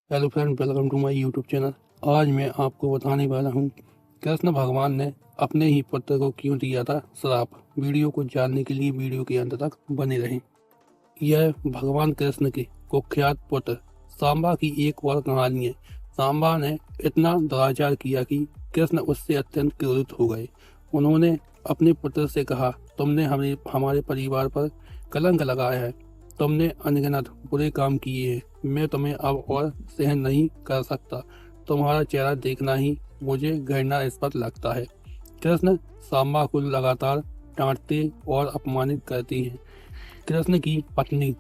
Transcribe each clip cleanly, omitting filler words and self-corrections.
Hello friend, welcome to my YouTube channel. आज मैं आपको बताने वाला हूँ कृष्ण भगवान ने अपने ही पुत्र को क्यों दिया था श्राप। वीडियो को जानने के लिए वीडियो के अंत तक बने रहें। यह भगवान कृष्ण के कुख्यात पुत्र सांबा की एक और कहानी है। सांबा ने इतना दुराचार किया कि कृष्ण उससे अत्यंत क्रोधित हो गए। उन्होंने अपने पुत्र से कहा, तुमने हमारे परिवार पर कलंक लगाया है, तुमने अनगिनत बुरे काम किए हैं, मैं तुम्हें अब और सहन नहीं कर सकता, तुम्हारा चेहरा देखना ही मुझे घृणास्पद लगता है। कृष्ण सांबा को लगातार डांटते और अपमानित करती हैं। कृष्ण की पत्नी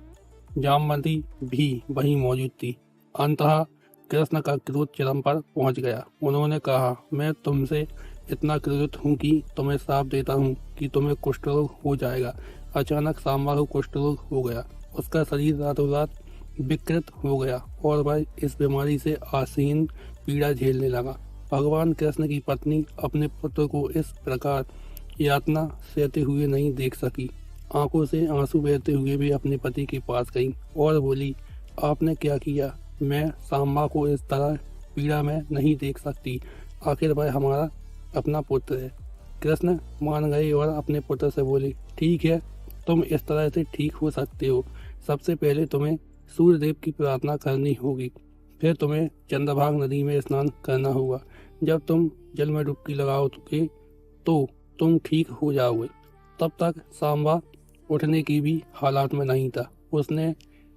जामवंती भी वहीं मौजूद थी। अंततः कृष्ण का क्रोध चरम पर पहुंच गया। उन्होंने कहा, मैं तुमसे इतना क्रोधित हूँ कि तुम्हें श्राप देता हूँ कि तुम्हें कुष्ठ रोग हो जाएगा। अचानक सांबा को कुष्ठ रोग हो गया। उसका शरीर रातों रात विकृत हो गया और वह इस बीमारी से आसीन पीड़ा झेलने लगा। भगवान कृष्ण की पत्नी अपने पुत्र को इस प्रकार यातना सहते हुए नहीं देख सकी। आंखों से आंसू बहते हुए भी अपने पति के पास गई और बोली, आपने क्या किया? मैं सांबा को इस तरह पीड़ा में नहीं देख सकती। आखिर वह हमारा अपना पुत्र है। कृष्ण मान गए और अपने पुत्र से बोले, ठीक है, तुम इस तरह से ठीक हो सकते हो। सबसे पहले तुम्हें सूर्यदेव की प्रार्थना करनी होगी, फिर तुम्हें चंद्रभाग नदी में स्नान करना होगा। जब तुम जल में डुबकी लगाओगे तो तुम ठीक हो जाओगे। तब तक सांबा उठने की भी हालात में नहीं था। उसने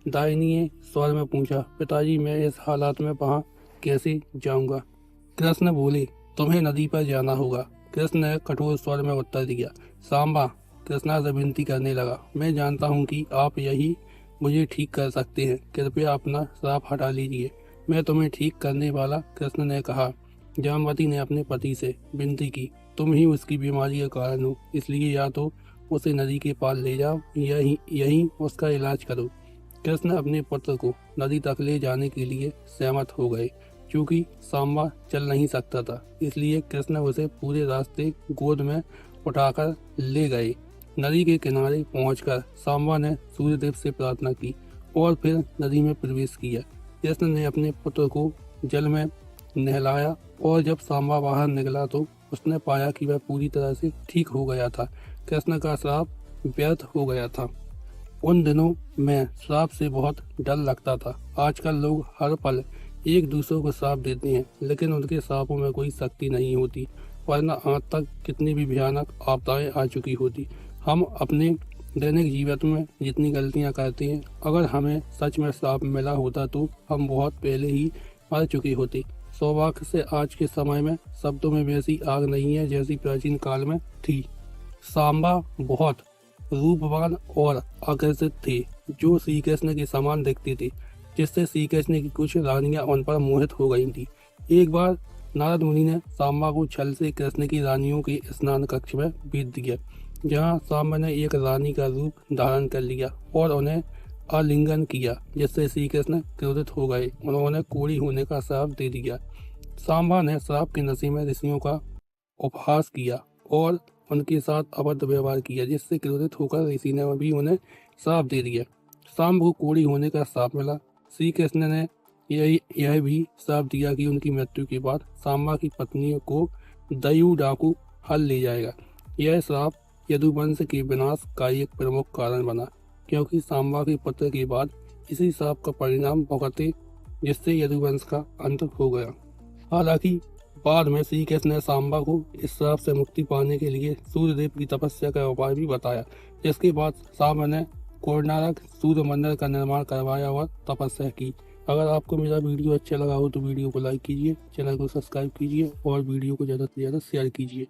दयनीय स्वर में पूछा, पिताजी, मैं इस हालात में वहां कैसे जाऊंगा? कृष्ण बोले, तुम्हें नदी पर जाना होगा। कृष्ण ने कठोर स्वर में उत्तर दिया। सांबा कृष्णा से विनती करने लगा, मैं जानता हूँ कि आप यही मुझे ठीक कर सकते हैं, कृपया अपना श्राप हटा लीजिए, मैं तुम्हें ठीक करने वाला। कृष्ण ने कहा। जामवती ने अपने पति से विनती की, तुम ही उसकी बीमारी का कारण हो, इसलिए या तो उसे नदी के पार ले जाओ, यहीं उसका इलाज करो। कृष्ण अपने पुत्र को नदी तक ले जाने के लिए सहमत हो गए। क्योंकि सांबा चल नहीं सकता था, इसलिए कृष्ण उसे पूरे रास्ते गोद में उठाकर ले गए। नदी के किनारे पहुंचकर सांबा ने सूर्यदेव से प्रार्थना की और फिर नदी में प्रवेश किया। कृष्ण ने अपने पुत्र को जल में नहलाया और जब सांबा बाहर निकला तो उसने पाया कि वह पूरी तरह से ठीक हो गया था। कृष्ण का श्राप व्यर्थ हो गया था। उन दिनों में श्राप से बहुत डर लगता था। आजकल लोग हर पल एक दूसरे को श्राप देते हैं, लेकिन उनके श्रापों में कोई शक्ति नहीं होती, वरना आज तक कितनी भी भयानक आपदाएं आ चुकी होती। हम अपने दैनिक जीवन में जितनी गलतियां करते हैं, अगर हमें सच में श्राप मिला होता तो हम बहुत पहले ही मर चुके होते। सौभाग्य से आज के समय में शब्दों में वैसी आग नहीं है जैसी प्राचीन काल में थी। सांबा बहुत रूपवान और आकर्षित थे, जो श्री कृष्ण के समान दिखते थे, जिससे श्री कृष्ण की कुछ रानियां उन पर मोहित हो गई थी। एक बार नारद मुनि ने सांबा को छल से कृष्ण की रानियों के स्नान कक्ष में भेज दिया, जहां सांबा ने एक रानी का रूप धारण कर लिया और उन्हें आलिंगन किया, जिससे श्री कृष्ण क्रोधित हो गए। उन्होंने कोढ़ी होने का श्राप दे दिया। सांबा ने श्राप के नशे में ऋषियों का उपहास किया और उनके साथ अभद्र व्यवहार किया, जिससे क्रोधित होकर ऋषि ने भी उन्हें श्राप दे दिया। सांब को कोढ़ी होने का श्राप मिला। श्री कृष्ण ने यह भी श्राप दिया कि उनकी मृत्यु के बाद सांबा की पत्नी को दयु डाकू हल ले जाएगा। यह श्राप यदुवंश के विनाश का एक प्रमुख कारण बना, क्योंकि सांबा के पुत्र के बाद इसी श्राप का परिणाम भुगते, जिससे यदुवंश का अंत हो गया। हालांकि बाद में श्री कृष्ण ने सांबा को इस श्राप से मुक्ति पाने के लिए सूर्यदेव की तपस्या का उपाय भी बताया, जिसके बाद सांबा ने कोणार्क सूर्य मंदिर का निर्माण करवाया और तपस्या की। अगर आपको मेरा वीडियो अच्छा लगा हो तो वीडियो को लाइक कीजिए, चैनल को सब्सक्राइब कीजिए और वीडियो को ज़्यादा से ज़्यादा शेयर कीजिए।